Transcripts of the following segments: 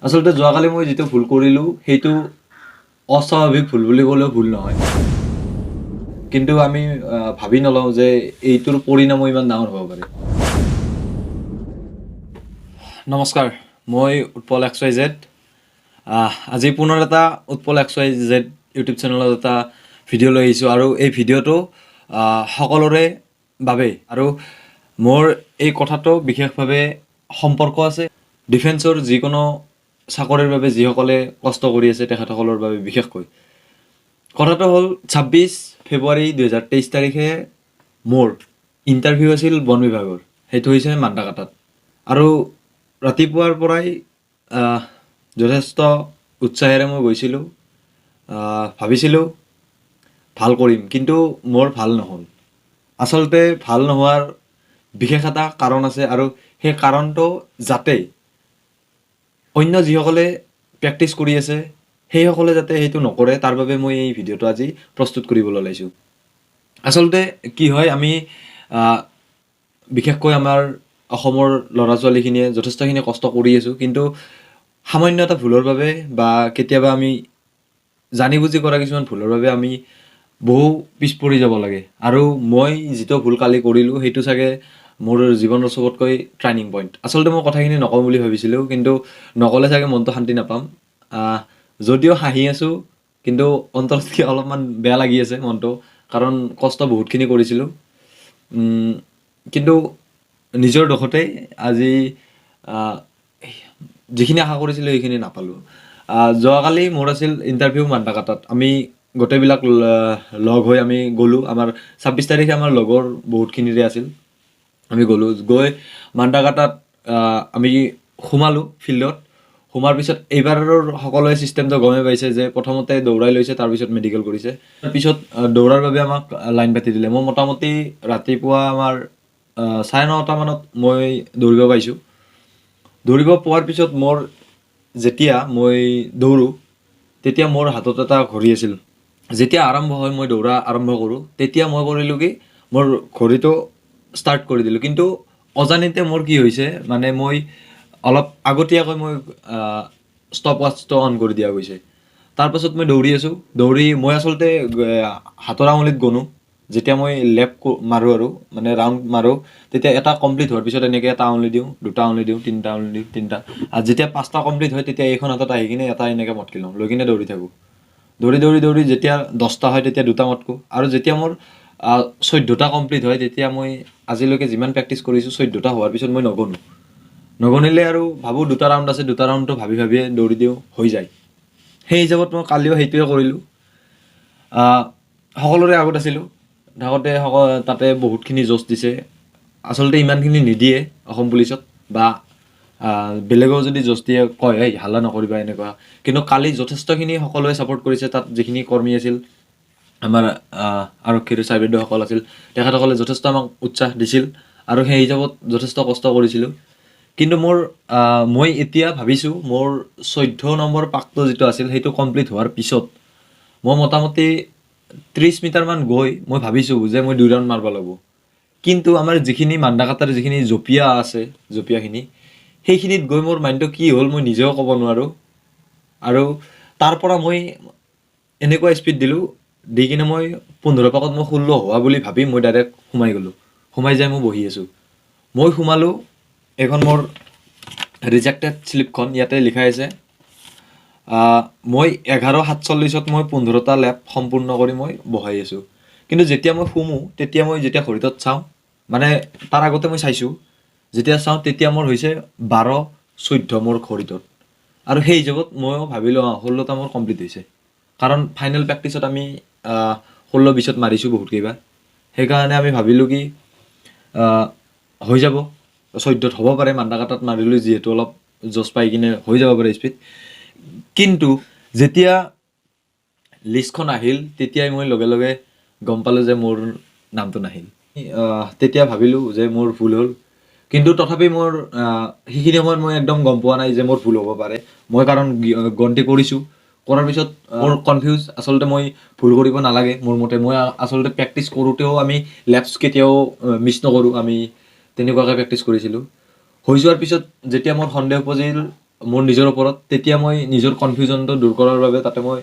আচলতে যোৱাকালি মই যিটো ভুল কৰিলোঁ সেইটো অস্বাভাৱিক ভুল বুলি ক'লেও ভুল নহয়, কিন্তু আমি ভাবি নলওঁ যে এইটোৰ পৰিণামো ইমান ডাঙৰ হ'ব পাৰে। নমস্কাৰ, মই উৎপল XYZ। আজি পুনৰ এটা উৎপল XYZ ইউটিউব চেনেলত এটা ভিডিঅ' লৈ আহিছোঁ আৰু এই ভিডিঅ'টো সকলোৰে বাবে আৰু মোৰ এই কথাটো বিশেষভাৱে সম্পৰ্ক আছে ডিফেন্সৰ যিকোনো চাকৰিৰ বাবে যিসকলে কষ্ট কৰি আছে তেখেতসকলৰ বাবে বিশেষকৈ। কথাটো হ'ল 26 ফেব্ৰুৱাৰী 2023 তাৰিখে মোৰ ইণ্টাৰভিউ আছিল বন বিভাগৰ, সেইটো হৈছে মান্দাকাটাত। আৰু ৰাতিপুৱাৰ পৰাই যথেষ্ট উৎসাহেৰে মই গৈছিলোঁ, ভাবিছিলোঁ ভাল কৰিম, কিন্তু মোৰ ভাল নহ'ল। আচলতে ভাল নোহোৱাৰ বিশেষ এটা কাৰণ আছে আৰু সেই কাৰণটো যাতে অন্য যিসকলে প্ৰেক্টিছ কৰি আছে সেইসকলে যাতে সেইটো নকৰে তাৰ বাবে মই এই ভিডিঅ'টো আজি প্ৰস্তুত কৰিবলৈ ওলাইছোঁ। আচলতে কি হয়, আমি বিশেষকৈ আমাৰ অসমৰ ল'ৰা ছোৱালীখিনিয়ে যথেষ্টখিনি কষ্ট কৰি আছোঁ, কিন্তু সামান্য এটা ভুলৰ বাবে বা কেতিয়াবা আমি জানি বুজি কৰা কিছুমান ভুলৰ বাবে আমি বহু পিছ পৰি যাব লাগে। আৰু মই যিটো ভুল কালি কৰিলোঁ সেইটো চাগে মোৰ জীৱনৰ চবতকৈ টাৰ্ণিং পইণ্ট। আচলতে মই কথাখিনি নকওঁ বুলি ভাবিছিলোঁ, কিন্তু নক'লে চাগে মনটো শান্তি নাপাম। যদিও হাঁহি আছোঁ, কিন্তু অন্তৰতকৈ অলপমান বেয়া লাগি আছে মনটো, কাৰণ কষ্ট বহুতখিনি কৰিছিলোঁ, কিন্তু নিজৰ দোষতেই আজি যিখিনি আশা কৰিছিলোঁ সেইখিনি নাপালোঁ। যোৱাকালি মোৰ আছিল ইণ্টাৰভিউ মান্দাকাটাত। আমি গোটেইবিলাক লগ হৈ আমি গ'লোঁ। আমাৰ 26 তাৰিখে আমাৰ লগৰ বহুতখিনিৰে আছিল। আমি গ'লোঁ, গৈ মান্দাকাটাত আমি সোমালোঁ ফিল্ডত। সোমাৰ পিছত এইবাৰৰ সকলোৱে ছিষ্টেমটো গমেই পাইছে যে প্ৰথমতে দৌৰাই লৈছে, তাৰপিছত মেডিকেল কৰিছে। তাৰপিছত দৌৰাৰ বাবে আমাক লাইন পাতি দিলে। মই মোটামুটি ৰাতিপুৱা আমাৰ 9:30 মানত মই দৌৰিব পাইছোঁ। দৌৰিব পোৱাৰ পিছত মোৰ যেতিয়া মই দৌৰোঁ তেতিয়া মোৰ হাতত এটা ঘড়ী আছিল। যেতিয়া আৰম্ভ হয়, মই দৌৰা আৰম্ভ কৰোঁ, তেতিয়া মই কৰিলোঁ কি, মোৰ ঘড়ীটো ষ্টাৰ্ট কৰি দিলোঁ। কিন্তু অজানিতে মোৰ কি হৈছে, মানে মই অলপ আগতীয়াকৈ মই ষ্টপ ৱাটচটো অন কৰি দিয়া গৈছে। তাৰপাছত মই দৌৰি আছোঁ, দৌৰি মই আচলতে হাতৰ আঙুলিত গণোঁ। যেতিয়া মই লেপ মাৰোঁ আৰু মানে ৰাউণ্ড মাৰোঁ, তেতিয়া এটা কমপ্লিট হোৱাৰ পিছত এনেকৈ এটা আঙুলি দিওঁ, দুটা আঙুলি দিওঁ, তিনিটা আঙুলি দিওঁ, তিনিটা। আৰু যেতিয়া 5টা কমপ্লিট হয় তেতিয়া এইখন হাতত আহি কিনে এটা এনেকৈ মটকি লওঁ, লৈ কিনে দৌৰি থাকোঁ। দৌৰি দৌৰি দৌৰি যেতিয়া 10টা হয় তেতিয়া দুটা মটকোঁ। আৰু যেতিয়া মোৰ 14টা কমপ্লিট হয় তেতিয়া মই আজিলৈকে যিমান প্ৰেক্টিছ কৰিছোঁ 14টা হোৱাৰ পিছত মই নগনিলে আৰু ভাবোঁ দুটা ৰাউণ্ড আছে, দুটা ৰাউণ্ডটো ভাবি ভাবিয়ে দৌৰি দিওঁ, হৈ যায়। সেই হিচাপত মই কালিও সেইটোৱে কৰিলোঁ। সকলোৰে আগত আছিলোঁ, থাকোঁতে তাতে বহুতখিনি জোচ দিছে। আচলতে ইমানখিনি নিদিয়ে অসম পুলিচত, বা বেলেগেও যদি জোচ দিয়ে কয় এই হাল্লা নকৰিবা এনেকুৱা, কিন্তু কালি যথেষ্টখিনি সকলোৱে ছাপোৰ্ট কৰিছে। তাত যিখিনি কৰ্মী আছিল, আমাৰ আৰক্ষীৰ ছাৰ বাইদেউসকল আছিল, তেখেতসকলে যথেষ্ট আমাক উৎসাহ দিছিল আৰু সেই হিচাপত যথেষ্ট কষ্ট কৰিছিলোঁ। কিন্তু মই এতিয়া ভাবিছোঁ মোৰ 14 নম্বৰ পাকটো যিটো আছিল সেইটো কমপ্লিট হোৱাৰ পিছত মই মোটামুটি 30 মিটাৰমান গৈ মই ভাবিছোঁ যে মই 2 ৰাউণ্ড মাৰিব লাগিব। কিন্তু আমাৰ যিখিনি মান্দাকাটাৰ যিখিনি জঁপিয়া আছে, জঁপিয়াখিনি সেইখিনিত গৈ মোৰ মাইণ্ডটো কি হ'ল মই নিজেও ক'ব নোৱাৰোঁ। আৰু তাৰ পৰা মই এনেকুৱা স্পীড দিলোঁ, দি কিনে মই 15 পাকত মই 16 হোৱা বুলি ভাবি মই ডাইৰেক্ট সোমাই গ'লোঁ। সোমাই যাই মই বহি আছোঁ। মই সোমালোঁ, এইখন মোৰ ৰিজেক্টেড শ্লিপখন, ইয়াতে লিখাই আছে মই 11:47ত মই 15টা লেপ সম্পূৰ্ণ কৰি মই বহাই আছোঁ। কিন্তু যেতিয়া মই তেতিয়া মই যেতিয়া ঘড়ীটোত চাওঁ, মানে তাৰ আগতে মই চাইছোঁ, যেতিয়া চাওঁ তেতিয়া মোৰ হৈছে 12:14 মোৰ ঘড়ীটোত। আৰু সেই হিচাপত ময়ো ভাবিলোঁ 16টা মোৰ কমপ্লিট হৈছে, কাৰণ ফাইনেল প্ৰেক্টিছত আমি 16-20ত মাৰিছোঁ বহুত কেইবাৰ। সেইকাৰণে আমি ভাবিলোঁ কি হৈ যাব, 14ত হ'ব পাৰে, মান্দাকাটাত মাৰিলোঁ যিহেতু অলপ জোচ পাই কিনে হৈ যাব পাৰে স্পীড। কিন্তু যেতিয়া লিষ্টখন আহিল তেতিয়াই মই লগে লগে গম পালোঁ যে মোৰ নামটো নাহিল। তেতিয়া ভাবিলোঁ যে মোৰ ভুল হ'ল, কিন্তু তথাপি মোৰ সেইখিনি সময়ত মই একদম গম পোৱা নাই যে মোৰ ভুল হ'ব পাৰে। মই কাৰণ গন্তি কৰিছোঁ, কৰাৰ পিছত মোৰ কনফিউজ। আচলতে মই ভুল কৰিব নালাগে মোৰ মতে। মই আচলতে প্ৰেক্টিছ কৰোঁতেও আমি লেপছ কেতিয়াও মিছ নকৰোঁ, আমি তেনেকুৱাকৈ প্ৰেক্টিছ কৰিছিলোঁ। হৈ যোৱাৰ পিছত যেতিয়া মোৰ সন্দেহ উপজিল মোৰ নিজৰ ওপৰত, তেতিয়া মই নিজৰ কনফিউজনটো দূৰ কৰাৰ বাবে তাতে মই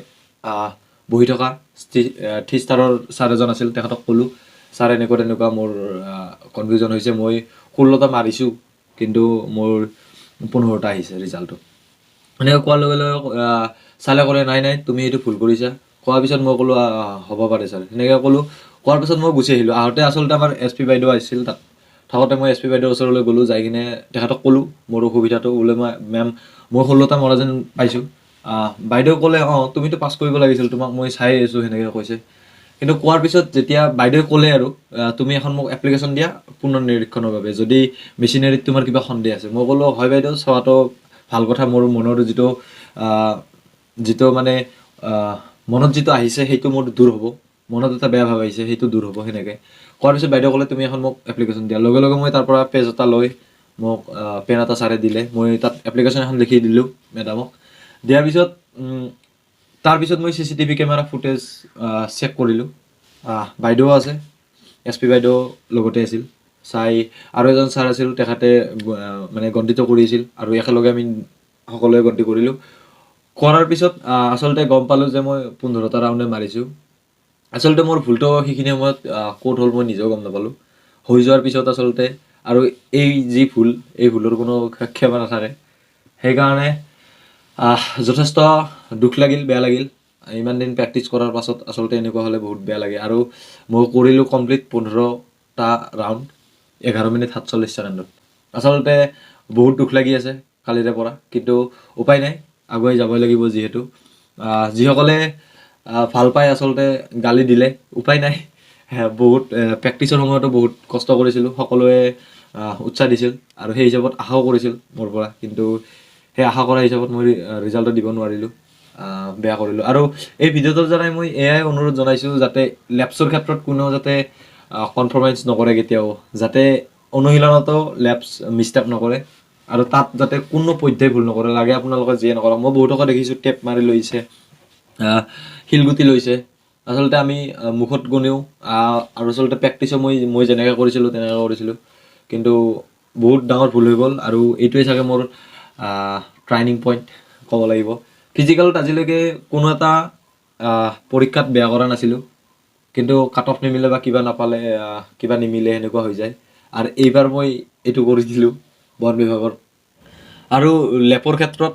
বহি থকা 3 ষ্টাৰৰ ছাৰ এজন আছিল, তেখেতক ক'লোঁ, ছাৰ এনেকুৱা তেনেকুৱা মোৰ কনফিউজন হৈছে, মই 16টা মাৰিছোঁ কিন্তু মোৰ 15টা আহিছে ৰিজাল্টটো। এনেকৈ কোৱাৰ লগে লগে ছাৰে ক'লে নাই নাই তুমি এইটো ভুল কৰিছা। কোৱাৰ পিছত মই ক'লোঁ হ'ব পাৰে ছাৰ, সেনেকৈ ক'লোঁ। কোৱাৰ পিছত মই গুচি আহিলোঁ। আহোঁতে আচলতে আমাৰ SP বাইদেউ আহিছিল, তাত থাকোঁতে মই SP বাইদেউৰ ওচৰলৈ গ'লোঁ, যাই কিনে তেখেতক ক'লোঁ মোৰ অসুবিধাটো, বোলে মেম মই 16টা মৰা যেন পাইছোঁ। বাইদেউ ক'লে তুমিতো পাছ কৰিব লাগিছিল, তোমাক মই চাই আছোঁ, সেনেকৈ কৈছে। কিন্তু কোৱাৰ পিছত যেতিয়া বাইদেৱে ক'লে আৰু তুমি এখন মোক এপ্লিকেশ্যন দিয়া পুনৰ নিৰীক্ষণৰ বাবে, যদি মেচিনেৰীত তোমাৰ কিবা সন্দেহ আছে। মই ক'লোঁ হয় বাইদেউ, চোৱাটো ভাল কথা, মোৰ মনৰ যিটো মানে মনত যিটো আহিছে সেইটো মোৰ দূৰ হ'ব, মনত এটা বেয়া ভাৱ আহিছে সেইটো দূৰ হ'ব। সেনেকৈ কোৱাৰ পিছত বাইদেউ ক'লে তুমি এখন মোক এপ্লিকেশ্যন দিয়া। লগে লগে মই তাৰ পৰা পেজ এটা লৈ মোক পেন এটা ছাৰে দিলে, মই তাত এপ্লিকেশ্যন এখন লিখি দিলোঁ মেডামক। দিয়াৰ পিছত তাৰপিছত মই CCTV কেমেৰা ফুটেজ চেক কৰিলোঁ। বাইদেউ আছে, SP বাইদেউ লগতে আছিল, চাই আৰু এজন ছাৰ আছিল, তেখেতে মানে গন্তিটো কৰিছিল আৰু একেলগে আমি সকলোৱে গন্তি কৰিলোঁ। কৰাৰ পিছত আচলতে গম পালোঁ যে মই 15টা ৰাউণ্ডে মাৰিছোঁ। আচলতে মোৰ ভুলটো সেইখিনি সময়ত ক'ত হ'ল মই নিজেও গম নাপালোঁ। হৈ যোৱাৰ পিছত আচলতে আৰু এই যি ভুল, এই ভুলৰ কোনো ক্ষমা নাথাকে। সেইকাৰণে যথেষ্ট দুখ লাগিল, বেয়া লাগিল। ইমান দিন প্ৰেক্টিছ কৰাৰ পাছত আচলতে এনেকুৱা হ'লে বহুত বেয়া লাগে। আৰু মই কৰিলোঁ কমপ্লিট 15টা ৰাউণ্ড 11 মিনিট 47 ছেকেণ্ডত। আচলতে বহুত দুখ লাগি আছে কালিৰে পৰা, কিন্তু উপায় নাই, আগুৱাই যাবই লাগিব। যিহেতু যিসকলে ভাল পায় আচলতে গালি দিলে উপায় নাই। বহুত প্ৰেক্টিছৰ সময়তো বহুত কষ্ট কৰিছিলোঁ, সকলোৱে উৎসাহ দিছিল আৰু সেই হিচাপত আশাও কৰিছিল মোৰ পৰা, কিন্তু সেই আশা কৰা হিচাপত মই ৰিজাল্টটো দিব নোৱাৰিলোঁ, বেয়া কৰিলোঁ। আৰু এই ভিডিঅ'টোৰ দ্বাৰাই মই এয়াই অনুৰোধ জনাইছোঁ, যাতে লেপছৰ ক্ষেত্ৰত কোনেও যাতে কনফাৰ্মাইজ নকৰে কেতিয়াও, যাতে অনুশীলনতো লেপছ মিষ্টেক নকৰে আৰু তাত যাতে কোনো পধ্যেই ভুল নকৰে, লাগে আপোনালোকে যিয়ে নকৰক। মই বহুতকে দেখিছোঁ টেপ মাৰি লৈছে, শিলগুটি লৈছে। আচলতে আমি মুখত গণেও আৰু আচলতে প্ৰেক্টিচো মই যেনেকৈ কৰিছিলোঁ তেনেকৈ কৰিছিলোঁ, কিন্তু বহুত ডাঙৰ ভুল হৈ গ'ল। আৰু এইটোৱে চাগে মোৰ ট্ৰাইনিং পইণ্ট ক'ব লাগিব। ফিজিকেলত আজিলৈকে কোনো এটা পৰীক্ষাত বেয়া কৰা নাছিলোঁ, কিন্তু কাট অফ নিমিলে বা কিবা নাপালে, কিবা নিমিলে, সেনেকুৱা হৈ যায়। আৰু এইবাৰ মই এইটো কৰি দিলোঁ বন বিভাগৰ। আৰু লেপৰ ক্ষেত্ৰত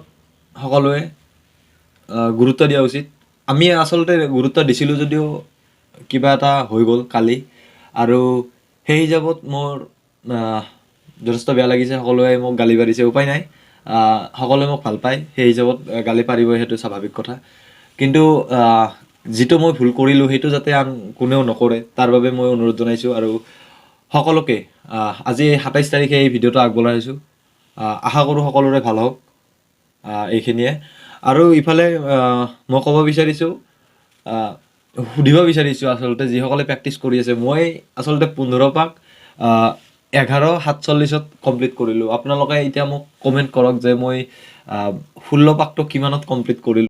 সকলোৱে গুৰুত্ব দিয়া উচিত। আমি আচলতে গুৰুত্ব দিছিলোঁ যদিও কিবা এটা হৈ গ'ল কালি, আৰু সেই হিচাপত মোৰ যথেষ্ট বেয়া লাগিছে। সকলোৱে মোক গালি পাৰিছে, উপায় নাই, সকলোৱে মোক ভাল পায়, সেই হিচাপত গালি পাৰিবই, সেইটো স্বাভাৱিক কথা। কিন্তু যিটো মই ভুল কৰিলোঁ সেইটো যাতে আন কোনেও নকৰে, তাৰ বাবে মই অনুৰোধ জনাইছোঁ। আৰু সকলোকে আজি 27 তাৰিখে এই ভিডিঅ'টো আগবঢ়াইছোঁ। আশা কৰোঁ সকলোৰে ভাল হওক, এইখিনিয়ে। আৰু ইফালে মই ক'ব বিচাৰিছোঁ, সুধিব বিচাৰিছোঁ আচলতে যিসকলে প্ৰেক্টিছ কৰি আছে, মই আচলতে 15 পাক 11:47 কমপ্লিট কৰিলোঁ। আপোনালোকে এতিয়া মোক কমেণ্ট কৰক যে মই 16 পাকটো কিমানত কমপ্লিট কৰিলোঁ।